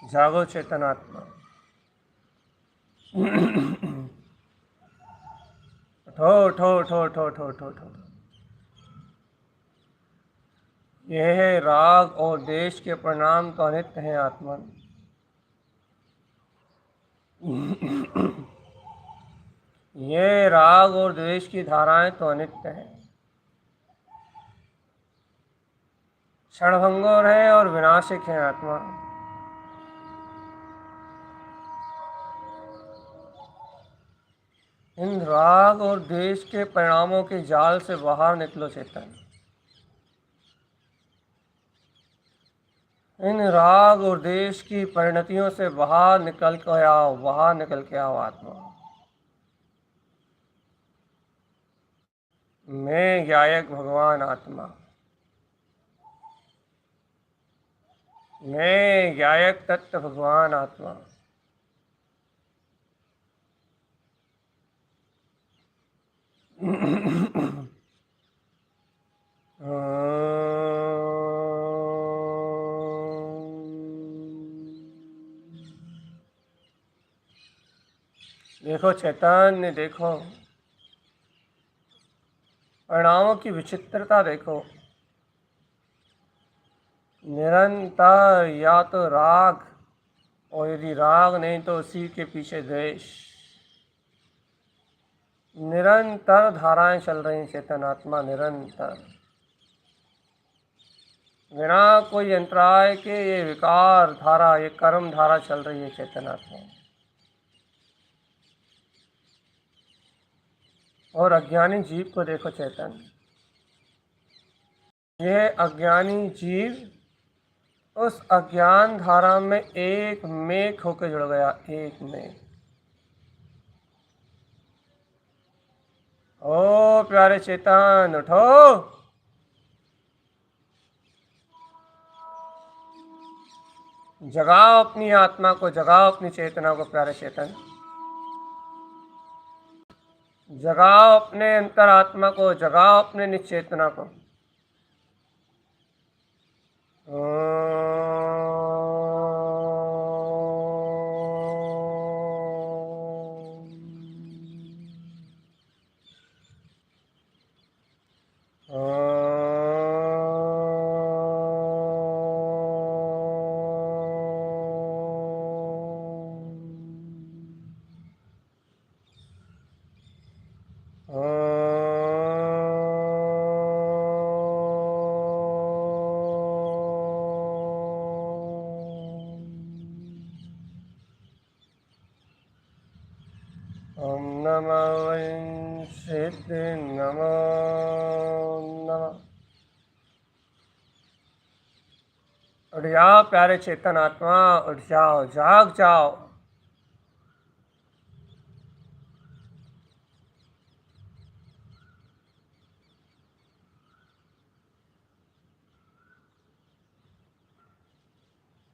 जागो चेतन आत्मा। उठो उठो उठो उठो उठो उठो उठो। यह राग और देश के परिणाम तो अनित्य हैं आत्मन। ये राग और द्वेष की धाराएं तो अनित्य हैं, क्षणभंगुर है और विनाशिक है आत्मा। इन राग और द्वेष के परिणामों के जाल से बाहर निकलो चेतन। इन राग और द्वेष की परिणतियों से बाहर निकल के आओ, बाहर निकल के आओ आत्मा। मैं गायक भगवान आत्मा, मैं गायक तत्व भगवान आत्मा। देखो चैतन्य, देखो परिणामों की विचित्रता, देखो निरंतर या तो राग, और यदि राग नहीं तो उसी के पीछे द्वेष। निरंतर धाराएं चल रही चेतनात्मा, निरंतर बिना कोई अंतराय के ये विकार धारा, ये कर्म धारा चल रही है चेतनात्मा। और अज्ञानी जीव को देखो चैतन्य, यह अज्ञानी जीव उस अज्ञान धारा में एक मेघ होकर जुड़ गया, एक मेघ। ओ प्यारे चेतन उठो, जगाओ अपनी आत्मा को, जगाओ अपनी चेतना को प्यारे चेतन, जगाओ अपने अंतरात्मा को, जगाओ अपने निश्चेतना को। ओम नमः सिद्धि नमो नमः। उठ जाओ प्यारे चेतन आत्मा, उठ जाओ, जाग जाओ।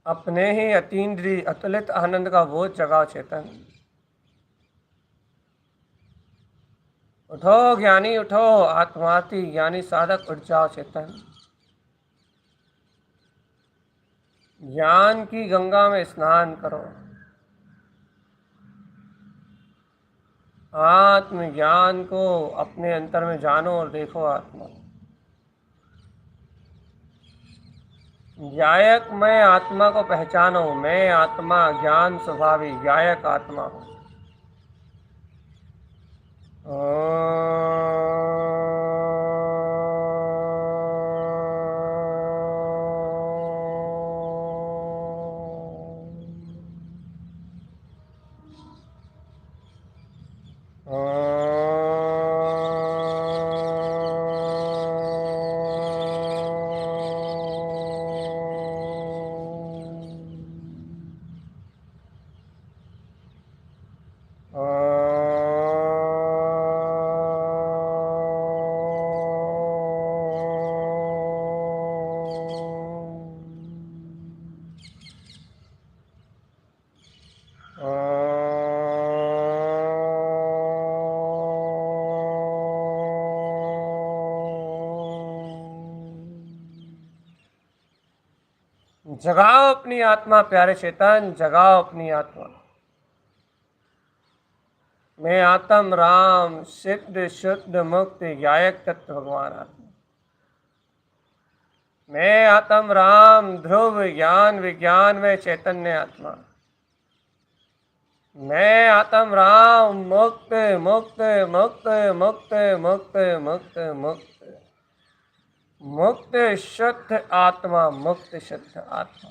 अपने ही अतीन्द्रिय अतुलित आनंद का बोध जगाओ चेतन। उठो ज्ञानी उठो, आत्मार्थी ज्ञानी साधक उठ जाओ चेतन। ज्ञान की गंगा में स्नान करो, आत्मज्ञान को अपने अंतर में जानो और देखो आत्मा। गायक मैं आत्मा को पहचानो, मैं आत्मा ज्ञान स्वभावी गायक आत्मा हूँ। जगाओ अपनी आत्मा प्यारे चेतन, जगाओ अपनी आत्मा। मैं आत्म राम सिद्ध शुद्ध मुक्त गायक तत्व भगवान आत्मा। मैं आत्म राम ध्रुव ज्ञान विज्ञान में चैतन्य आत्मा। मैं आत्म राम मुक्त मुक्त मुक्त मुक्त मुक्त मुक्त मुक्त मुक्त शुद्ध आत्मा, मुक्त शुद्ध आत्मा।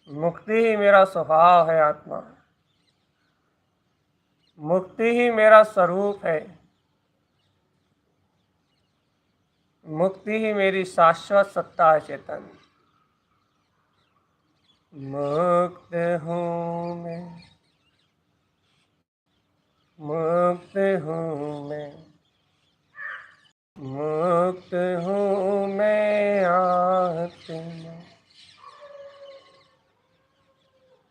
मुक्ति ही मेरा स्वभाव है आत्मा, मुक्ति ही मेरा स्वरूप है, मुक्ति ही मेरी शाश्वत सत्ता है चेतन। मुक्त हूँ मैं, मुक्त हूँ मैं, मुक्त हूँ मैं आत्मा।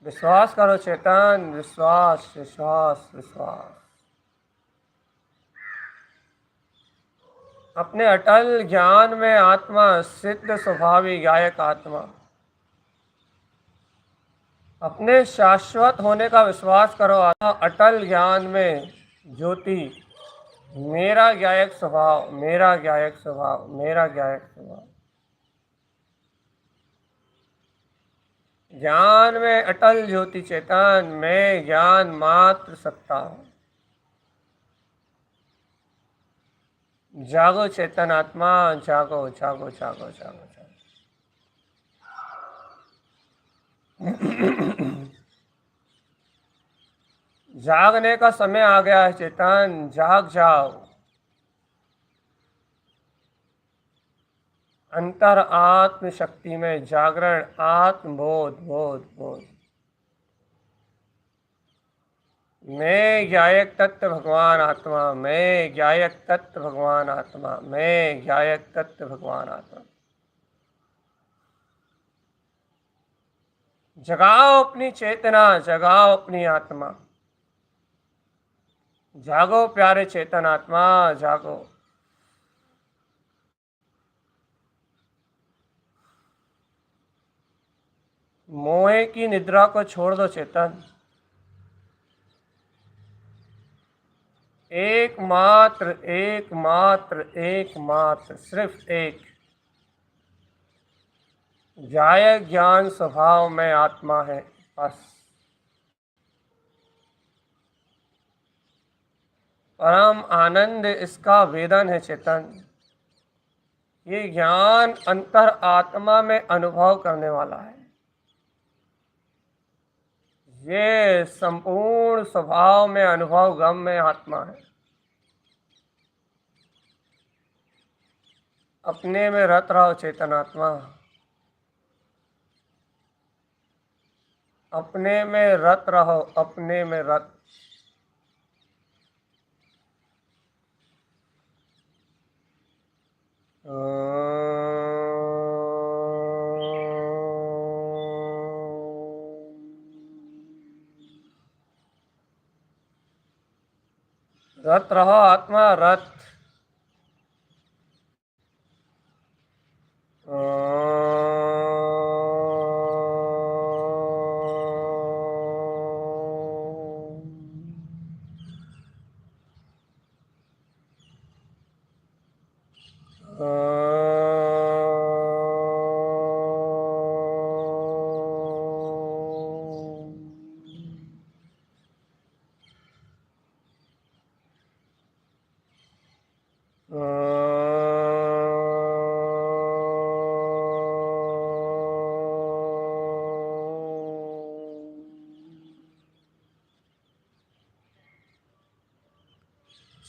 विश्वास करो चेतन, विश्वास विश्वास विश्वास। अपने अटल ज्ञान में आत्मा सिद्ध स्वभावी गायक आत्मा। अपने शाश्वत होने का विश्वास करो आत्मा, अटल ज्ञान में ज्योति। मेरा गायक स्वभाव, मेरा गायक स्वभाव, मेरा गायक स्वभाव। ज्ञान में अटल ज्योति चेतन, मैं ज्ञान मात्र सत्ता हूँ। जागो चेतन आत्मा, जागो जागो जागो जागो जागो। जागने का समय आ गया है चेतन, जाग जाओ। अंतर आत्म शक्ति में जागरण, आत्मबोध, बोध बोध। मैं ज्ञायक तत्व भगवान आत्मा, मैं ज्ञायक तत्व भगवान आत्मा, मैं ज्ञायक तत्व भगवान आत्मा। जगाओ अपनी चेतना, जगाओ अपनी आत्मा। जागो प्यारे चेतन आत्मा, जागो। मोहे की निद्रा को छोड़ दो चेतन। एकमात्र एकमात्र एकमात्र सिर्फ एक जायक ज्ञान स्वभाव में आत्मा है, बस। परम आनंद इसका वेदन है चेतन। ये ज्ञान अंतर आत्मा में अनुभव करने वाला है। ये संपूर्ण स्वभाव में अनुभव गम में आत्मा है। अपने में रत रहो चेतन आत्मा, अपने में रत रहो, अपने में रत। रत रहो आत्मा, रत।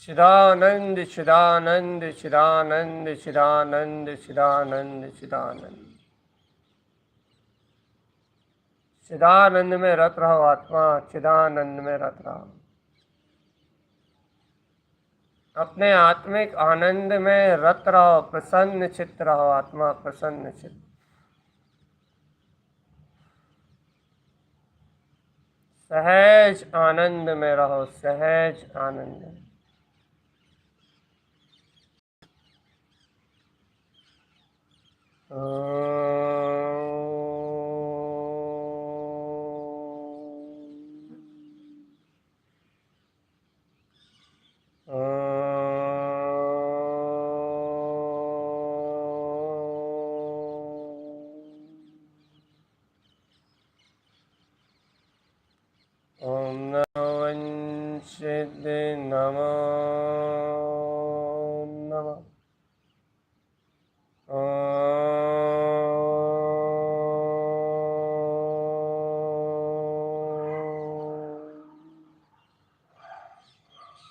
चिदानंद चिदानंद चिदानंद चिदानंद चिदानंद चिदानंद। चिदानंद में रत रहो आत्मा, चिदानंद में रत रहो। अपने आत्मिक आनंद में रत रहो, प्रसन्न चित्त रहो आत्मा, प्रसन्न चित्त। सहज आनंद में रहो, सहज आनंद में। ओम नमो वंशिते नमो नमः।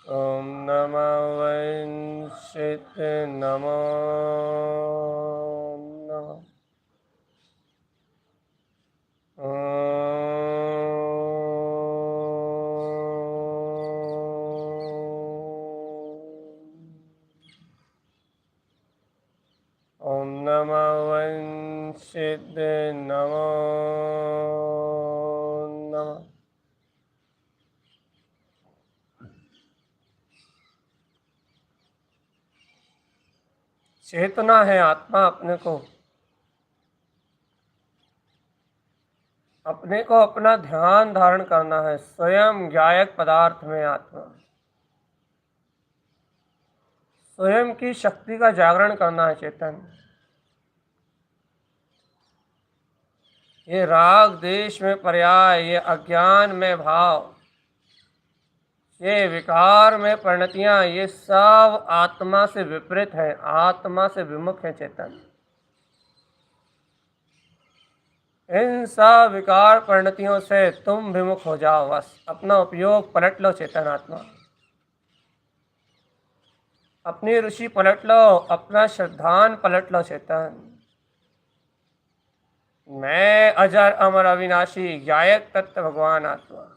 ओम नमो वंशिते नमो नमः। ओम नमो वंशिते नमो नमः। चेतना है आत्मा, अपने को अपना ध्यान धारण करना है स्वयं ज्ञायक पदार्थ में आत्मा। स्वयं की शक्ति का जागरण करना है चेतन। ये राग देश में पर्याय, ये अज्ञान में भाव, ये विकार में परिणतियां, ये सब आत्मा से विपरीत है, आत्मा से विमुख है चेतन। इन सब विकार परिणतियों से तुम विमुख हो जाओ। बस अपना उपयोग पलट लो चेतन आत्मा, अपनी रुचि पलट लो, अपना श्रद्धान पलट लो चेतन। मैं अजर अमर अविनाशी गायक तत्व भगवान आत्मा।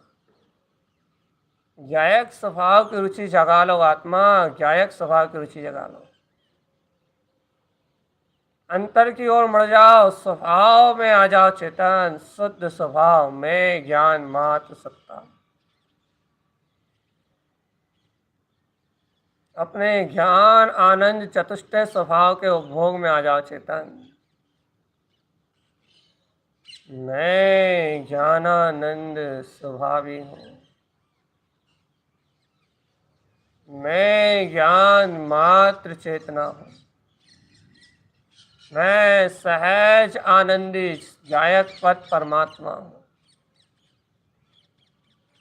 गायक स्वभाव की रुचि जगा लो आत्मा, गायक स्वभाव की रुचि जगा लो। अंतर की ओर मुड़ जाओ, स्वभाव में आ जाओ चेतन, शुद्ध स्वभाव में ज्ञान मात्र सत्ता। अपने ज्ञान आनंद चतुष्टय स्वभाव के उपभोग में आ जाओ चेतन। मैं ज्ञानानंद स्वभावी हूँ, मैं ज्ञान मात्र चेतना हूँ, मैं सहज आनंदी गायक पद परमात्मा हूँ।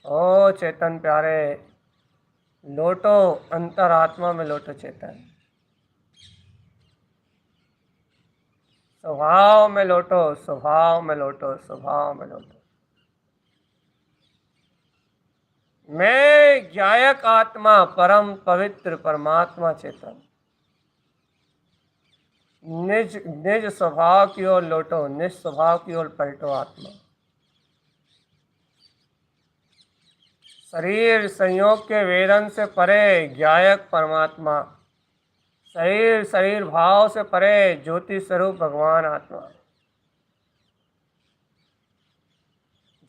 ओ चेतन प्यारे, लौटो अंतरात्मा में, लौटो चेतन, स्वभाव में लौटो, स्वभाव में लौटो, स्वभाव में लौटो। मैं गायक आत्मा परम पवित्र परमात्मा चेतन, निज निज स्वभाव की ओर लौटो, निज स्वभाव की ओर पलटो आत्मा। शरीर संयोग के वेदन से परे गायक परमात्मा, शरीर शरीर भाव से परे ज्योति स्वरूप भगवान आत्मा।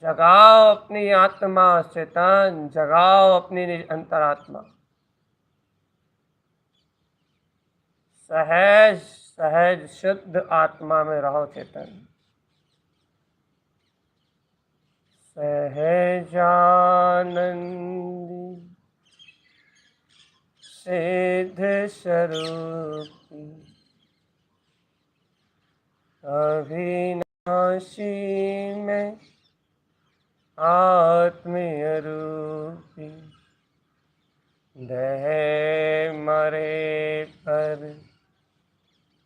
जगाओ अपनी आत्मा चेतन, जगाओ अपनी निज अंतरात्मा। सहज सहज शुद्ध आत्मा में रहो चेतन। सहजानंदी सिद्ध स्वरूपी अविनाशी में आत्मीय रूपी, दह मरे पर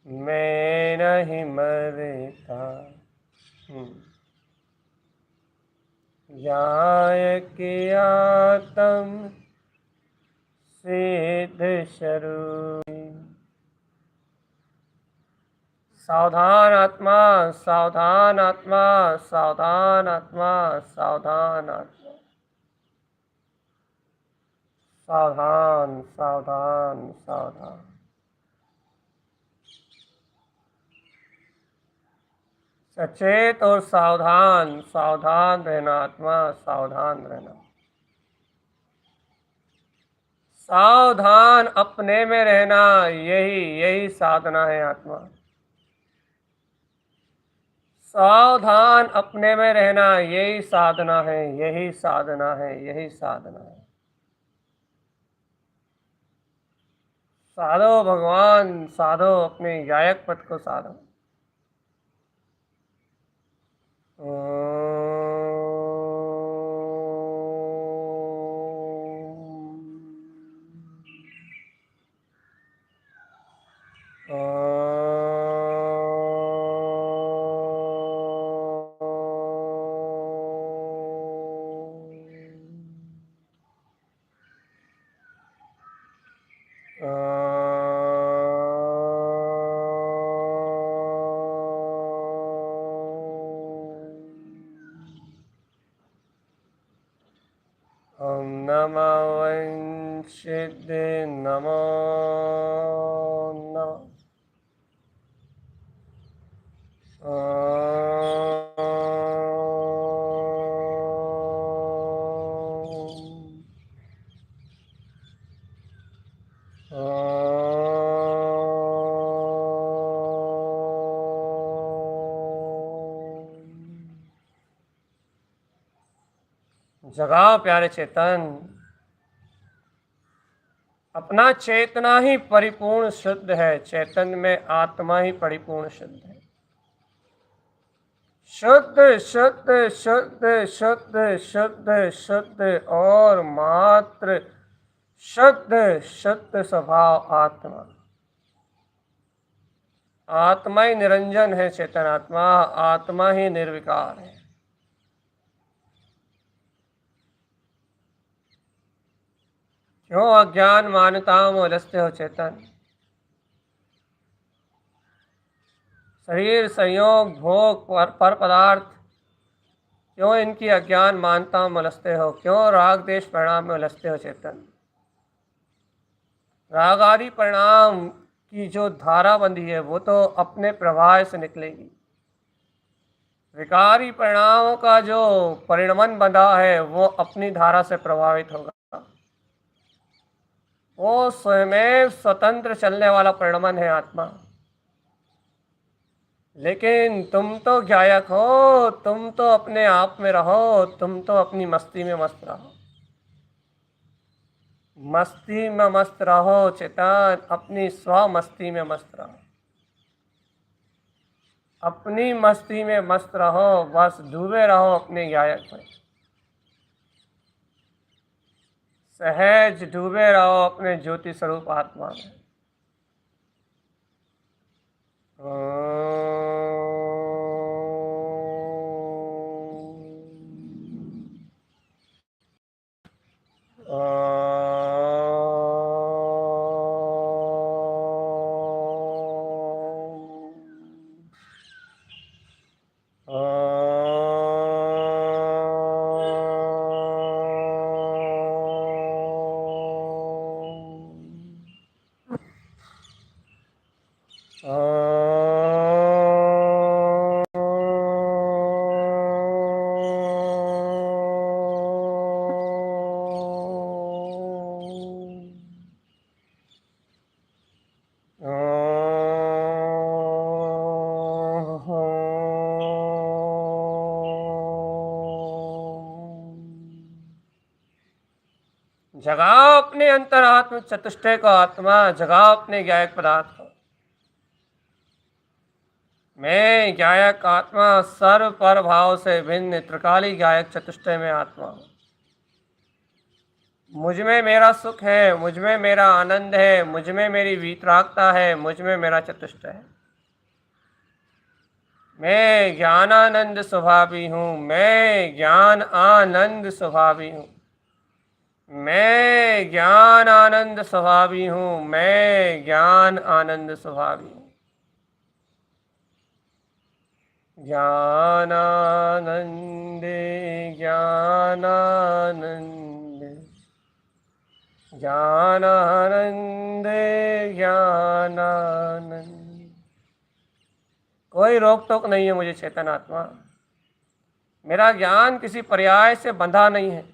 मैं नहीं मरता। गायक आत्म सिद्ध स्वरूपी। सावधान आत्मा, सावधान आत्मा, सावधान आत्मा, सावधान आत्मा, सावधान सावधान सावधान। सचेत और सावधान, सावधान रहना आत्मा, सावधान रहना। सावधान अपने में रहना, यही यही साधना है आत्मा। सावधान अपने में रहना, यही साधना है, यही साधना है, यही साधना है। साधो भगवान, साधो अपने गायक पद को साधो। ओम नमः वंशिदे नमो नमः। जगाओ प्यारे चेतन, अपना चेतना ही परिपूर्ण शुद्ध है, चेतन में आत्मा ही परिपूर्ण शुद्ध है। शुद्ध शुद्ध शुद्ध शुद्ध शुद्ध शुद्ध और मात्र शुद्ध शुद्ध स्वभाव आत्मा। आत्मा ही निरंजन है, चेतन आत्मा, आत्मा ही निर्विकार है। क्यों अज्ञान मान्यताओं में उलझते हो चेतन? शरीर, संयोग, भोग, पर पदार्थ, क्यों इनकी अज्ञान मान्यताओं में उलझते हो? क्यों राग देश परिणाम में उलझते हो चेतन? राग आदि परिणाम की जो धारा बंधी है वो तो अपने प्रवाह से निकलेगी। विकारी परिणामों का जो परिणमन बंधा है वो अपनी धारा से प्रभावित होगा। वो स्वयं स्वतंत्र चलने वाला परिणमन है आत्मा। लेकिन तुम तो गायक हो, तुम तो अपने आप में रहो, तुम तो अपनी मस्ती में मस्त रहो। मस्ती में मस्त रहो चेतन, अपनी स्व मस्ती में मस्त रहो, अपनी मस्ती में मस्त रहो, बस डूबे रहो अपने गायक में, सहज डूबे रहो अपने ज्योति स्वरूप आत्मा में। जगाओ अपने अंतरात्म चतुष्टय को आत्मा, जगाओ अपने गायक पदार्थ को। मैं गायक आत्मा सर्व पर भाव से भिन्न त्रिकाली गायक चतुष्टय में आत्मा हूँ। मुझ में मेरा सुख है, मुझ में मेरा आनंद है, मुझ में मेरी वीतरागता है, मुझ में मेरा चतुष्टय है। मैं ज्ञानानंद स्वभावी हूँ, मैं ज्ञान आनंद स्वभावी हूँ, मैं ज्ञान आनंद स्वभावी हूँ, मैं ज्ञान आनंद स्वभावी हूँ। ज्ञानानंदे ज्ञानानंदे ज्ञानानंदे ज्ञानानंदे। कोई रोक टोक नहीं है मुझे चेतन आत्मा। मेरा ज्ञान किसी पर्याय से बंधा नहीं है,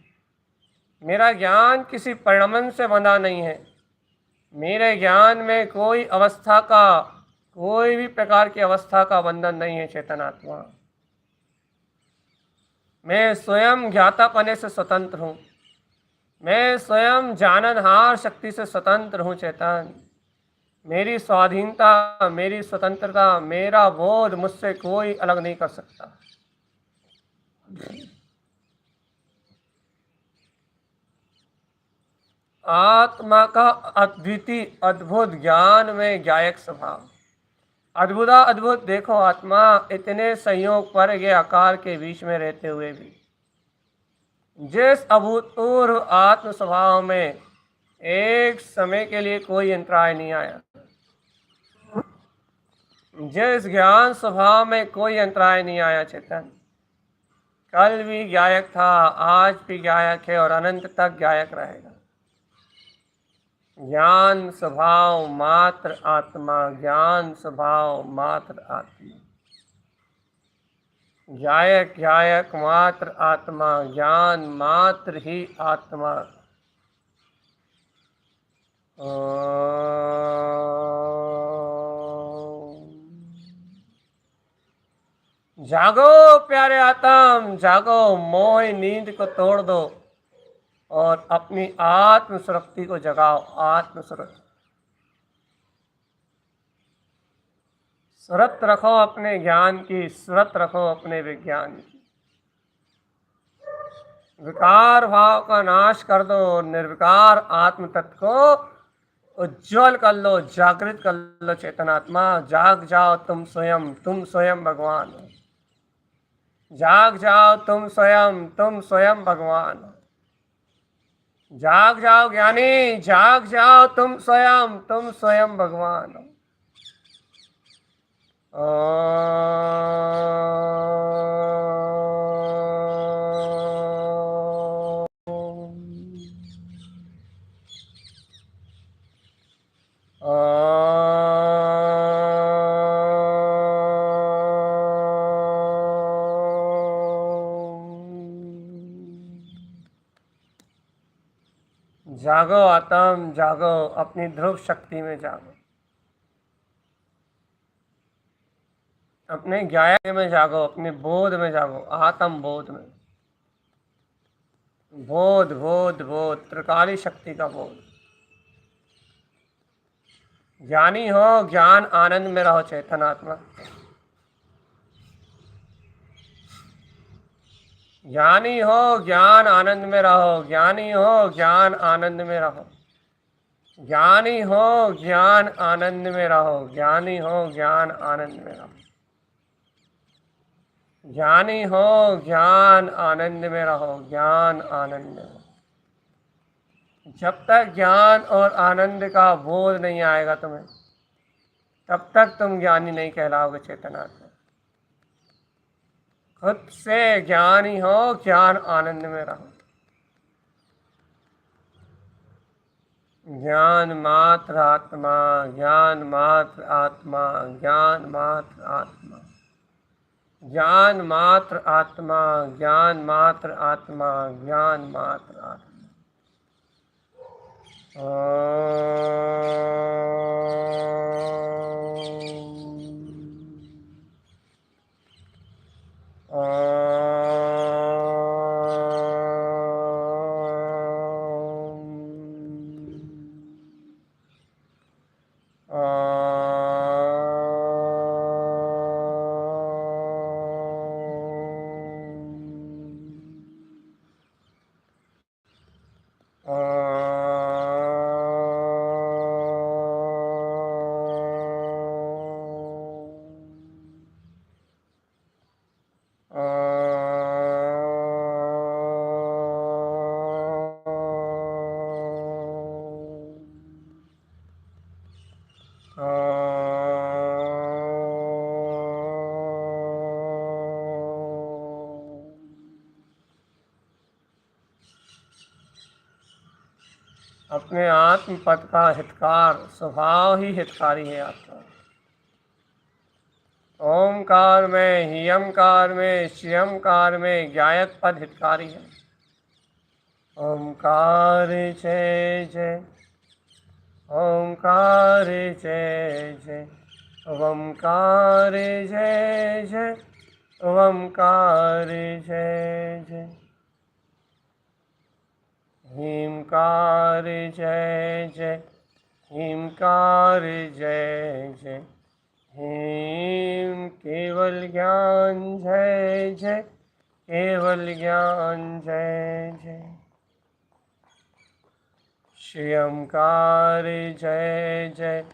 मेरा ज्ञान किसी परिणमन से बंधा नहीं है। मेरे ज्ञान में कोई अवस्था का, कोई भी प्रकार की अवस्था का बंधन नहीं है चेतन आत्मा। मैं स्वयं ज्ञातापने से स्वतंत्र हूँ, मैं स्वयं जाननहार शक्ति से स्वतंत्र हूँ चेतन। मेरी स्वाधीनता, मेरी स्वतंत्रता, मेरा बोध मुझसे कोई अलग नहीं कर सकता। आत्मा का अद्वितीय अद्भुत ज्ञान में गायक स्वभाव। अद्भुता अद्भुत देखो आत्मा, इतने संयोग पर के आकार के बीच में रहते हुए भी जिस अभूतपूर्व आत्म स्वभाव में एक समय के लिए कोई अंतराय नहीं आया, जिस ज्ञान स्वभाव में कोई अंतराय नहीं आया चेतन, कल भी गायक था, आज भी गायक है और अनंत तक गायक रहेगा। ज्ञान स्वभाव मात्र आत्मा, ज्ञान स्वभाव मात्र आत्मा, गायक गायक मात्र आत्मा, ज्ञान मात्र ही आत्मा। जागो प्यारे आत्म, जागो, मोह नींद को तोड़ दो और अपनी आत्म सुरक्ति को जगाओ। आत्म सुरक्ति सुरत रखो अपने ज्ञान की, सुरत रखो अपने विज्ञान की। विकार भाव का नाश कर दो, निर्विकार आत्म तत्व को उज्जवल कर लो, जागृत कर लो चेतनात्मा। जाग जाओ तुम स्वयं भगवान हो। जाग जाओ तुम स्वयं भगवान हो। जाग जाओ ज्ञानी, जाग जाओ तुम स्वयं भगवान हो। जागो आत्म, जागो, अपनी ध्रुव शक्ति में जागो, अपने ज्ञान में जागो, अपने बोध में जागो, आत्म बोध में। बोध बोध बोध, त्रिकाली शक्ति का बोध। ज्ञानी हो, ज्ञान आनंद में रहो चेतनात्मा। ज्ञानी हो, ज्ञान आनंद में रहो। ज्ञानी हो, ज्ञान आनंद में रहो। ज्ञानी हो, ज्ञान आनंद में रहो। ज्ञानी हो, ज्ञान आनंद में रहो। ज्ञानी हो, ज्ञान आनंद में रहो। ज्ञान आनंद में रहो। जब तक ज्ञान और आनंद का बोध नहीं आएगा तुम्हें, तब तक तुम ज्ञानी नहीं कहलाओगे चेतनात्मा। खुद से ज्ञानी हो, ज्ञान आनंद में रहो। ज्ञान मात्र आत्मा, ज्ञान मात्र आत्मा, ज्ञान मात्र आत्मा, ज्ञान मात्र आत्मा, ज्ञान मात्र आत्मा, ज्ञान मात्र आत्मा। अपने आत्म पद का हितकार स्वभाव ही हितकारी है आपका। ओमकार में, हियमकार में, श्रियमकार में ज्ञायक पद हितकारी है। ओमकार जय जय, ओमकार जय जय, ओमकार जय जय, ओमकार जय जय। हीमकार जय जय, हीमकार जय जय। हीम केवल ज्ञान जय जय, केवल ज्ञान जय जय। श्रियंकार जय जय,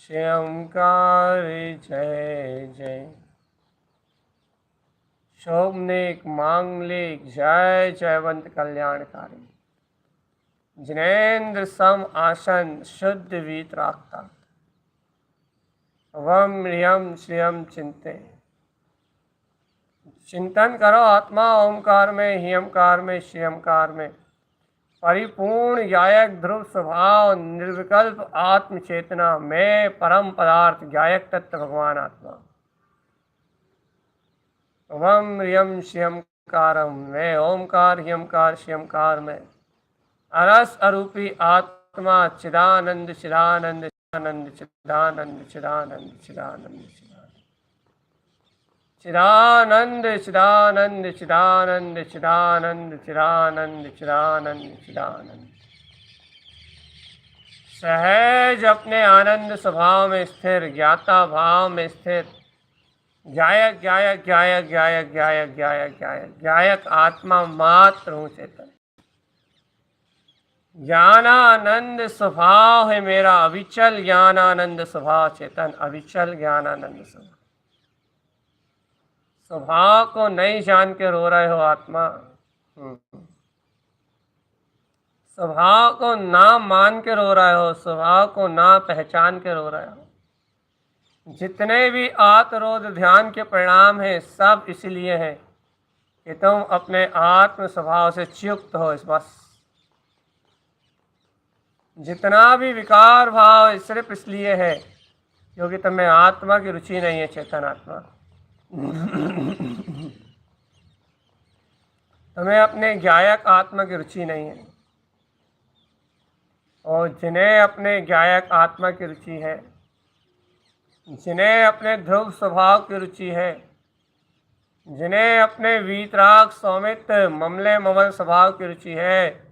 श्रियंकार जय जय। शोभनेक मांगलिक जय जयवंत कल्याणकारी। जिनेन्द्र सम आसन शुद्ध वीतरागता। वम ह्रियम श्रियम चिंते। चिंतन करो आत्मा ओमकार में, हियमकार में, श्रियमकार में परिपूर्ण गायक ध्रुव स्वभाव निर्विकल्प आत्म चेतना में परम पदार्थ गायक तत्व भगवान आत्मा। वम ह्रियम श्रियमकारम में ओमकार, हियमकार, श्रियमकार में अरस अरूपी आत्मा चिदानंद चिदानंद चिदानंद चिदानंद चिदानंद चिदानंद चिदानंद चिदानंद चिदानंद चिदानंद चिदानंद चिदानंद चिदानंद सहज अपने आनंद स्वभाव में स्थिर, ज्ञाता भाव में स्थिर गायक गायक गायक गायक गायक गायक गायक गायक आत्मा मात्र हूँ चेतन। ज्ञानानंद स्वभाव है मेरा, अविचल ज्ञानानंद स्वभाव चेतन, अविचल ज्ञानानंद स्वभाव। स्वभाव को नहीं जान के रो रहे हो आत्मा, स्वभाव को ना मान के रो रहे हो, स्वभाव को ना पहचान के रो रहे हो। जितने भी आत्मरोध ध्यान के परिणाम हैं सब इसलिए है कि तुम अपने आत्म स्वभाव से च्युत हो। इस बस जितना भी विकार भाव सिर्फ इसलिए है क्योंकि तुम्हें आत्मा की रुचि नहीं है, चेतन आत्मा। तुम्हें अपने ज्ञायक आत्मा की रुचि नहीं है, और जिन्हें अपने ज्ञायक आत्मा की रुचि है, जिन्हें अपने ध्रुव स्वभाव की रुचि है, जिन्हें अपने वीतराग सौमित्र ममले ममल स्वभाव की रुचि है,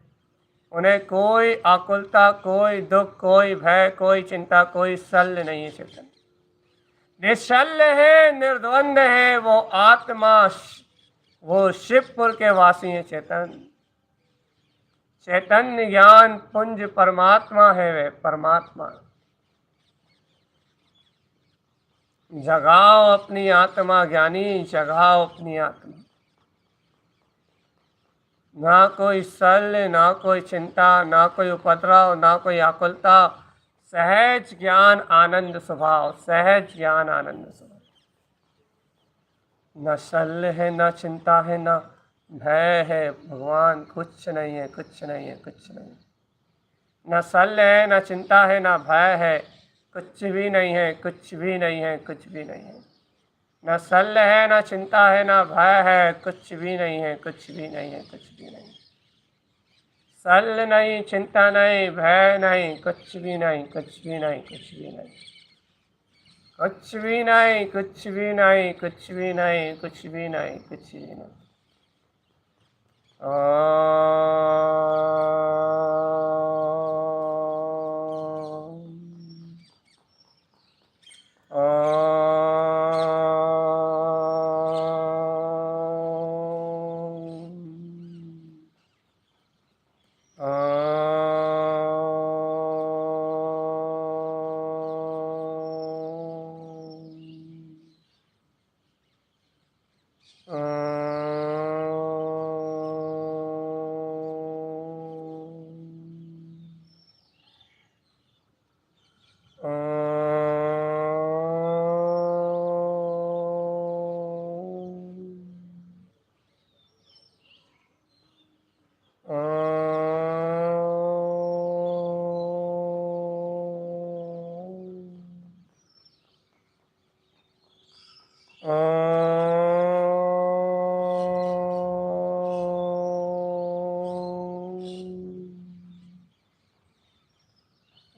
उन्हें कोई आकुलता, कोई दुख, कोई भय, कोई चिंता, कोई शल्य नहीं है। चेतन निशल्य है, निर्द्वंद है वो आत्मा, वो शिवपुर के वासी है। चेतन चैतन्य ज्ञान पुंज परमात्मा है, वे परमात्मा। जगाओ अपनी आत्मा ज्ञानी, जगाओ अपनी आत्मा। ना कोई शल्य, ना कोई चिंता, ना कोई उपद्रव, ना कोई आकुलता, सहज ज्ञान आनंद स्वभाव, सहज ज्ञान आनंद स्वभाव। न शल्य है, न चिंता है, न भय है। भगवान कुछ नहीं है, कुछ नहीं है, कुछ नहीं। न शल्य है, न चिंता है, न भय है, कुछ भी नहीं है, कुछ भी नहीं है, कुछ भी नहीं है। न शल्य है, न चिंता है, न भय है, कुछ भी नहीं है, कुछ भी नहीं है, कुछ भी नहीं। शल्य नहीं, चिंता नहीं, भय नहीं, कुछ भी नहीं, कुछ भी नहीं, कुछ भी नहीं, कुछ भी नहीं, कुछ भी नहीं, कुछ भी नहीं, कुछ भी नहीं, कुछ भी नहीं।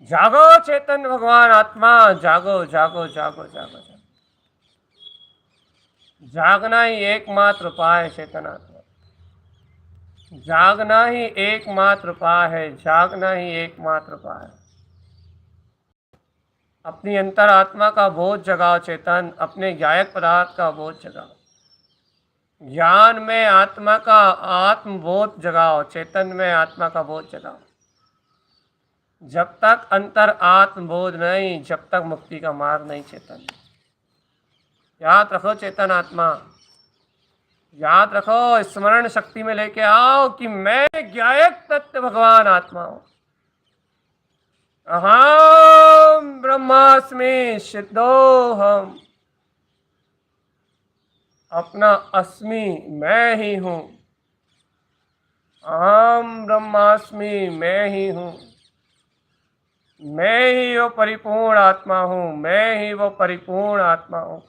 जागो चेतन भगवान आत्मा, जागो जागो जागो जागो जागो। जागना ही एकमात्र उपाय है चेतन आत्मा, जागना ही एकमात्र उपाय है, जागना ही एकमात्र उपाय है। अपनी अंतर आत्मा का बोध जगाओ चेतन, अपने ज्ञायक पदार्थ का बोध जगाओ। ज्ञान में आत्मा का आत्मबोध जगाओ, चेतन में आत्मा का बोध जगाओ। जब तक अंतर आत्मबोध नहीं, जब तक मुक्ति का मार्ग नहीं। चेतन याद रखो, चेतन आत्मा याद रखो, स्मरण शक्ति में लेके आओ कि मैं ज्ञायक तत्व भगवान आत्मा हूं। अहम ब्रह्मास्मि सिद्धोहम, अपना अस्मि मैं ही हूं। अहम ब्रह्मास्मि मैं ही हूं, मैं ही वो परिपूर्ण आत्मा हूं, मैं ही वो परिपूर्ण आत्मा हूं,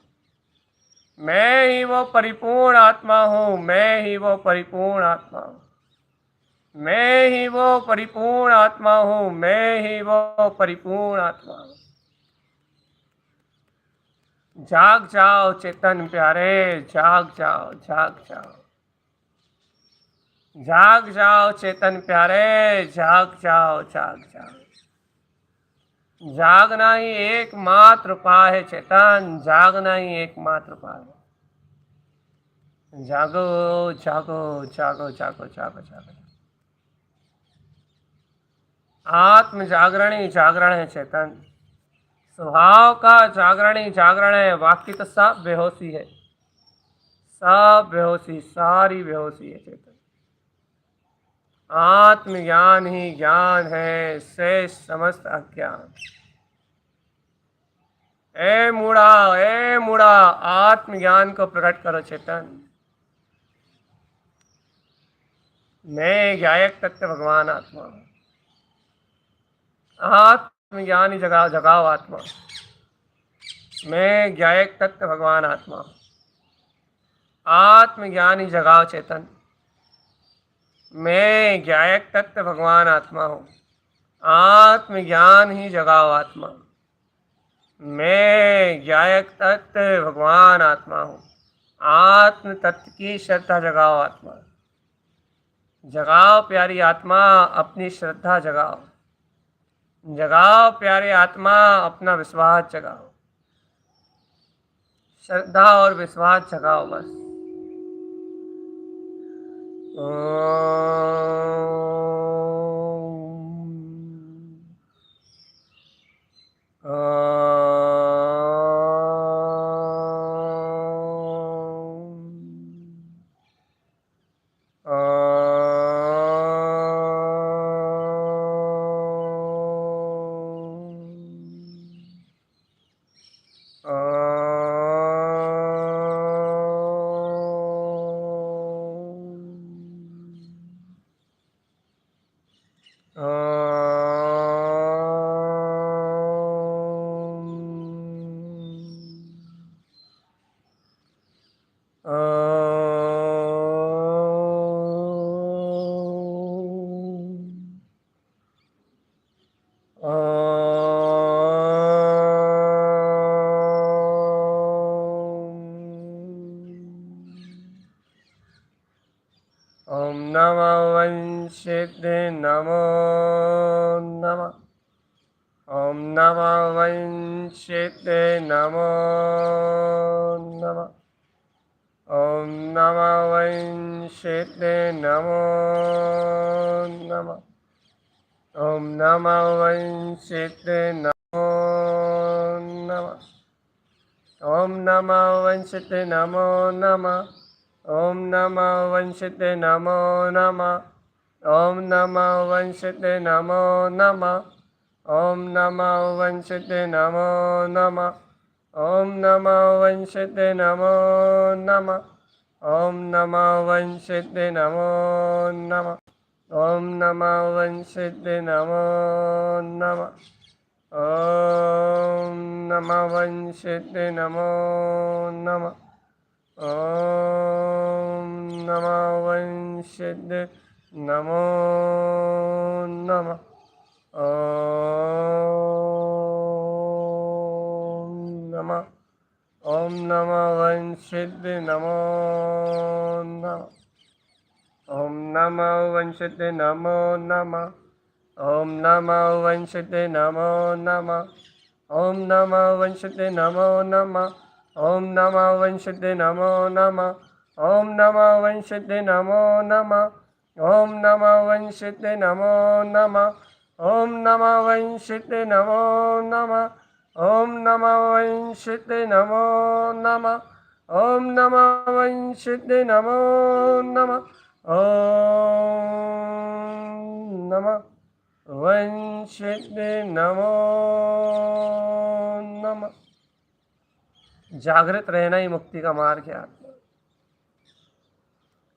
मैं ही वो परिपूर्ण आत्मा हूं, मैं ही वो परिपूर्ण आत्मा हूं, मैं ही वो परिपूर्ण आत्मा हूं, मैं ही वो परिपूर्ण आत्मा हूं। जाग जाओ चेतन प्यारे, जाग जाओ, जाग जाओ, जाग जाओ चेतन प्यारे, जाग जाओ, जाग जाओ। जागना ही एकमात्र उपाय है चेतन, जागना ही एकमात्र उपाय है। जागो जागो जागो जागो जागो जागो। आत्म जागरण ही जागरण है चेतन, स्वभाव का जागरण ही जागरण है। बाकी तो सब बेहोशी है, सब बेहोशी, सारी बेहोशी है चेतन। आत्मज्ञान ही ज्ञान है, शेष समस्त अज्ञान। ए मूढ़ा, आत्मज्ञान को प्रकट करो चेतन। मैं ज्ञायक तत्व भगवान आत्मा हूं। आत्मज्ञान ही जगाओ, जगाओ आत्मा। मैं ज्ञायक तत्व भगवान आत्मा हूं। आत्मज्ञान ही जगाओ चेतन। मैं ज्ञायक तत्व भगवान आत्मा हूं। आत्मज्ञान ही जगाओ आत्मा। मैं ज्ञायक तत्व भगवान आत्मा हूं। आत्म तत्व की श्रद्धा जगाओ आत्मा। जगाओ प्यारी आत्मा, अपनी श्रद्धा जगाओ। जगाओ प्यारी आत्मा, अपना विश्वास जगाओ। श्रद्धा और विश्वास जगाओ बस। ओम नमो वंशिते नमो नमः। ओम नमो वंशिते नमो नमः। ओम नमो वंशिते नमो नमः। ओम नमो वंशिते नमो नमः। ओम नमो वंशिते नमो नमः। ओम नमो वंशिते नमो नमः। ओम नमो वंशिते नमो नमः। ओम नमो वंशिते नमो नमः। ओम नमो वंशिते नमो नमः। ओम नमो वंशिते नमो नमः। ओम नमो वंशिते नमो नमः। ओम नमो वंशिते नमो नमः। ओम नमो वंशिते नमो नमः। ओम नमः। ओम नमो वंशिते नमो नमः। ओम नमो वंशिते नमो नमः। ओम नमो वंशिते नमो नमः। ओम नमो वंशिते नमो नमः। ओम नमो वंशिते नमो नमः। ओम नमो वंशिते नमो नमः। ओम नमो वंशिते नमो नमः। ओम नमो वंशिते नमो नमः। ओम नमो वंशिते नमो नमः। ओम नमो वंशिते नमो नमः। ओम नमः वंशिते नमो नमः। जागृत रहना ही मुक्ति का मार्ग है।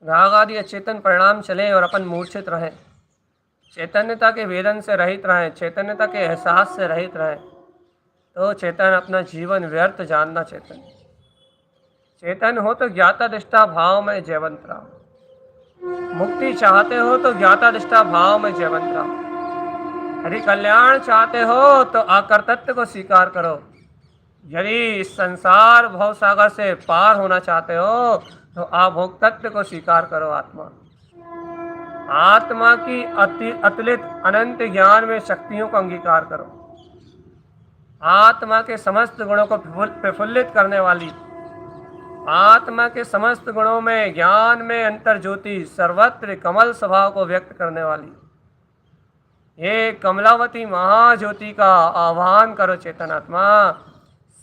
राग आदि अचेतन परिणाम चले और अपन मूर्छित रहे, चैतन्यता के वेदन से रहित रहे, चैतन्यता के एहसास से रहित रहे, तो चेतन अपना जीवन व्यर्थ जानना। चेतन चेतन हो तो ज्ञाता दिष्टा भाव में जयवंत रहो। मुक्ति चाहते हो तो ज्ञाता दिष्टा भाव में जयवंत रहो। यदि कल्याण चाहते हो तो आकर्तत्व को स्वीकार करो। यदि इस संसार भव सागर से पार होना चाहते हो तो अभोक्तत्व को स्वीकार करो। आत्मा आत्मा की अतुलित अनंत ज्ञान में शक्तियों को अंगीकार करो। आत्मा के समस्त गुणों को प्रफुल्लित करने वाली, आत्मा के समस्त गुणों में ज्ञान में अंतर ज्योति, सर्वत्र कमल स्वभाव को व्यक्त करने वाली, हे कमलावती महाज्योति का आह्वान करो चेतन आत्मा।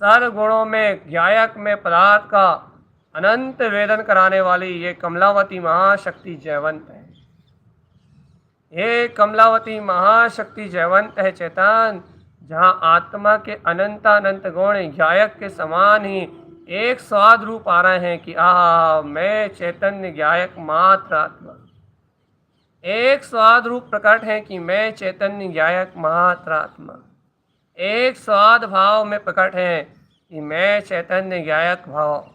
सर्वगुणों में, गायक में पदार्थ का अनंत वेदन कराने वाली ये कमलावती महाशक्ति जयवंत है। ये कमलावती महाशक्ति जयवंत है चेतन, जहाँ आत्मा के अनंतानंत गुण गायक के समान ही एक स्वाद रूप आ रहे हैं कि मैं चैतन्य गायक मात्र आत्मा। एक स्वाद रूप प्रकट है कि मैं चैतन्य गायक मात्र आत्मा। एक स्वाद भाव में प्रकट है कि मैं चैतन्य गायक भाव।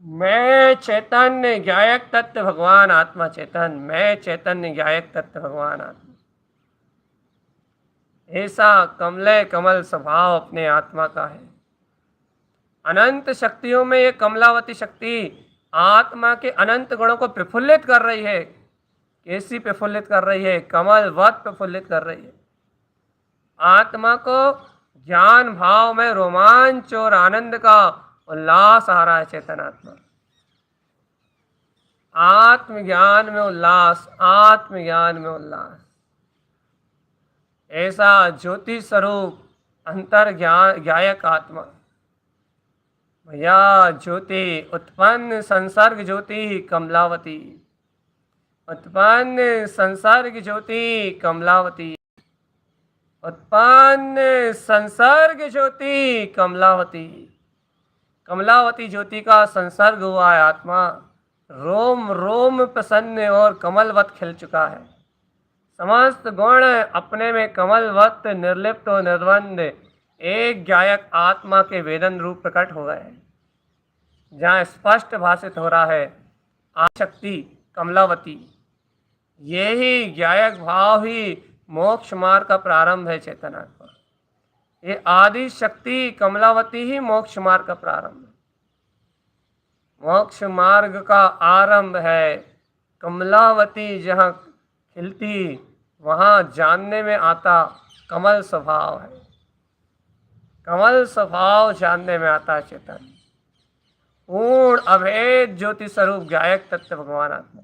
मैं चैतन्य गायक तत्व भगवान आत्मा चेतन। मैं चैतन्य गायक तत्व भगवान आत्मा। ऐसा कमले कमल स्वभाव अपने आत्मा का है। अनंत शक्तियों में ये कमलावती शक्ति आत्मा के अनंत गुणों को प्रफुल्लित कर रही है। कैसी प्रफुल्लित कर रही है? कमलवत प्रफुल्लित कर रही है। आत्मा को ज्ञान भाव में रोमांच और आनंद का उल्लास आ रहा है चेतन आत्मा। आत्मज्ञान में उल्लास, आत्मज्ञान में उल्लास। ऐसा ज्योति स्वरूप अंतर गायक आत्मा। भैया ज्योति उत्पन्न संसर्ग ज्योति कमलावती। उत्पन्न संसर्ग ज्योति कमलावती। उत्पन्न संसर्ग ज्योति कमलावती। कमलावती ज्योति का संसर्ग हुआ है आत्मा। रोम रोम प्रसन्न और कमलवत खिल चुका है। समस्त गुण अपने में कमलवत निर्लिप्त और निर्द्वंद एक गायक आत्मा के वेदन रूप प्रकट हो गए हैं, जहाँ स्पष्ट भाषित हो रहा है आशक्ति कमलावती। यही गायक भाव ही मोक्ष मार्ग का प्रारंभ है चेतन आत्मा। ये आदि शक्ति कमलावती ही मोक्ष मार्ग का प्रारंभ है। मोक्ष मार्ग का आरंभ है कमलावती। जहाँ खिलती वहाँ जानने में आता कमल स्वभाव है। कमल स्वभाव जानने में आता चेतन। पूर्ण अभेद ज्योति स्वरूप गायक तत्व भगवान आत्मा।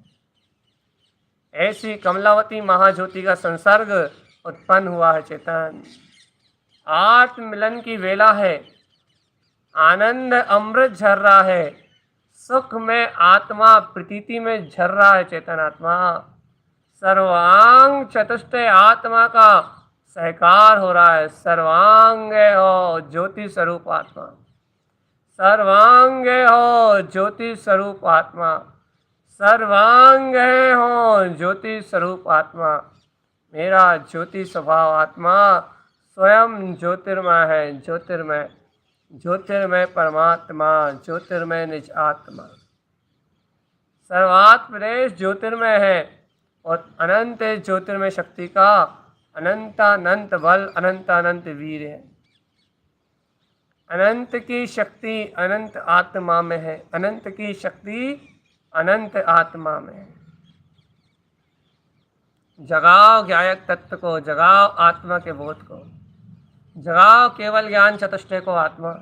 ऐसी कमलावती महाज्योति का संसर्ग उत्पन्न हुआ है चेतन। आत्म मिलन की वेला है। आनंद अमृत झर रहा है। सुख में आत्मा प्रतीति में झर रहा है चेतन आत्मा। सर्वांग चतुष्टय आत्मा का सहकार हो रहा है। सर्वांग हो ज्योति स्वरूप आत्मा। सर्वांग हो ज्योति स्वरूप आत्मा। सर्वांग हो ज्योति स्वरूप आत्मा। मेरा ज्योति स्वभाव आत्मा स्वयं ज्योतिर्मय है। ज्योतिर्मय, ज्योतिर्मय परमात्मा, ज्योतिर्मय निज आत्मा। सर्वात्मदेश ज्योतिर्मय है और अनंत ज्योतिर्मय शक्ति का अनंतानंत बल, अनंतानंत वीर है। अनंत की शक्ति अनंत आत्मा में है। अनंत की शक्ति अनंत आत्मा में है। जगाओ गायक तत्व को, जगाओ आत्मा के बोध को, जगाओ केवल ज्ञान चतुष्टय को आत्मा।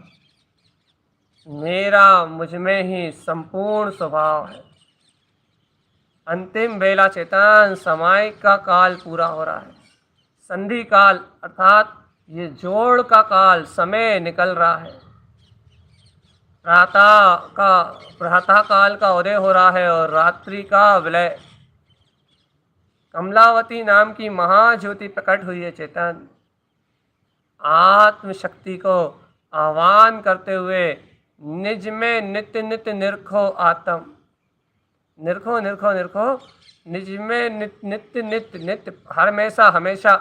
मेरा मुझ में ही संपूर्ण स्वभाव है। अंतिम बेला चेतन, समय का काल पूरा हो रहा है। संधि काल अर्थात ये जोड़ का काल, समय निकल रहा है। प्रातः काल का उदय हो रहा है और रात्रि का विलय। कमलावती नाम की महाज्योति प्रकट हुई है चेतन। आत्मशक्ति को आह्वान करते हुए निज में नित्य नित्य निरखो आत्म। निरखो निरखो निरखो, निज में नित्य नित्य नित्य हमेशा हमेशा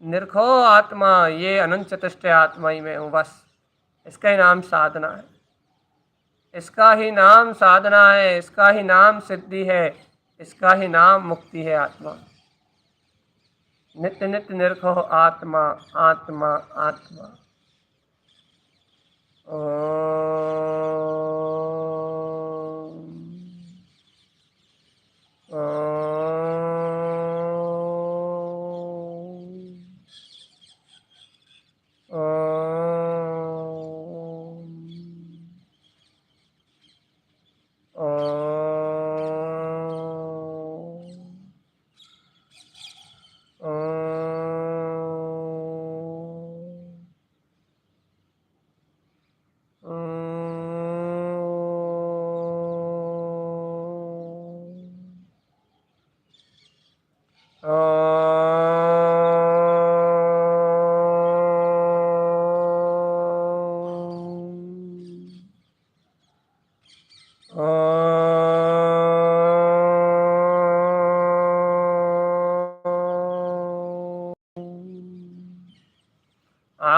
निरखो आत्मा। ये अनंत चतुष्टय आत्मा ही में हूँ बस। इसका ही नाम साधना है। इसका ही नाम साधना है। इसका ही नाम सिद्धि है। इसका ही नाम मुक्ति है आत्मा। नित्य नित्य निरखो आत्मा, आत्मा, आत्मा।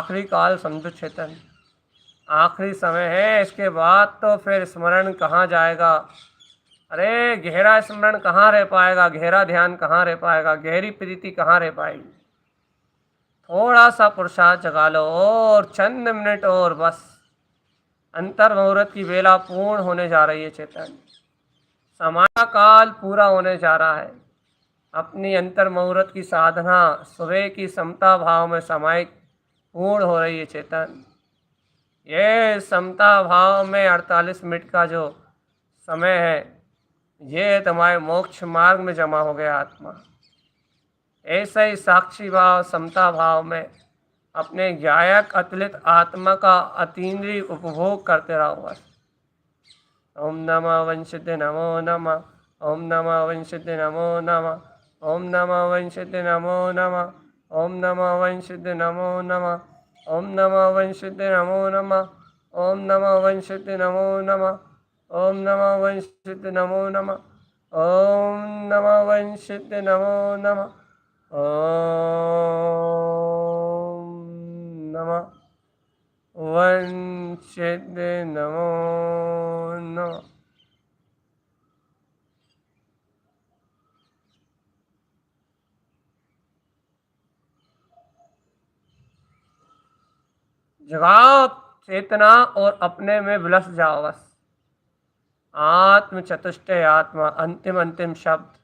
आखिरी काल समझो चेतन, आखिरी समय है। इसके बाद तो फिर स्मरण कहाँ जाएगा? अरे गहरा स्मरण कहाँ रह पाएगा, गहरा ध्यान कहाँ रह पाएगा, गहरी प्रीति कहाँ रह पाएगी? थोड़ा सा पुरुषार्थ जगा लो और चंद मिनट और बस। अंतर मुहूर्त की वेला पूर्ण होने जा रही है चेतन, समय काल पूरा होने जा रहा है। अपनी अंतर मुहूर्त की साधना सुबह की समता भाव में समायिक पूर्ण हो रही है चेतन। ये समता भाव में 48 मिनट का जो समय है, ये तुम्हारे मोक्ष मार्ग में जमा हो गया आत्मा। ऐसे ही साक्षी भाव समता भाव में अपने गायक अतुलित आत्मा का अतीन्द्रिय उपभोग करते रहो बस। ओम नमः वंशित नमो नमः, ओम नमः वंशित नमो नमः, ओम नमः वंशित नमो नमः, ओम नमः वंशित नमो नमः, ओम नमः वंशित नमो नमः, ओम नमः वंशित नमो नमः, ओम नमः वंशित नमो नमः, ओम नमः वंशित नमो नमः, ओम नमः वंशित नमो नमः। जगाओ चेतना और अपने में विलस जाओ बस। आत्म चतुष्टय आत्मा, अंतिम अंतिम शब्द।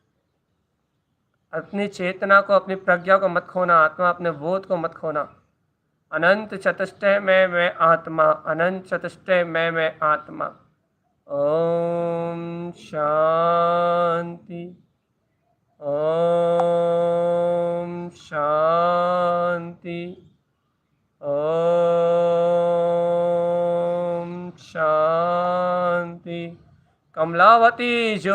अपनी चेतना को, अपनी प्रज्ञा को मत खोना आत्मा, अपने बोध को मत खोना। अनंत चतुष्टय में मैं आत्मा, अनंत चतुष्टय में मैं आत्मा। ओम शांति, ओम शांति, ओम शांति। कमलावती जो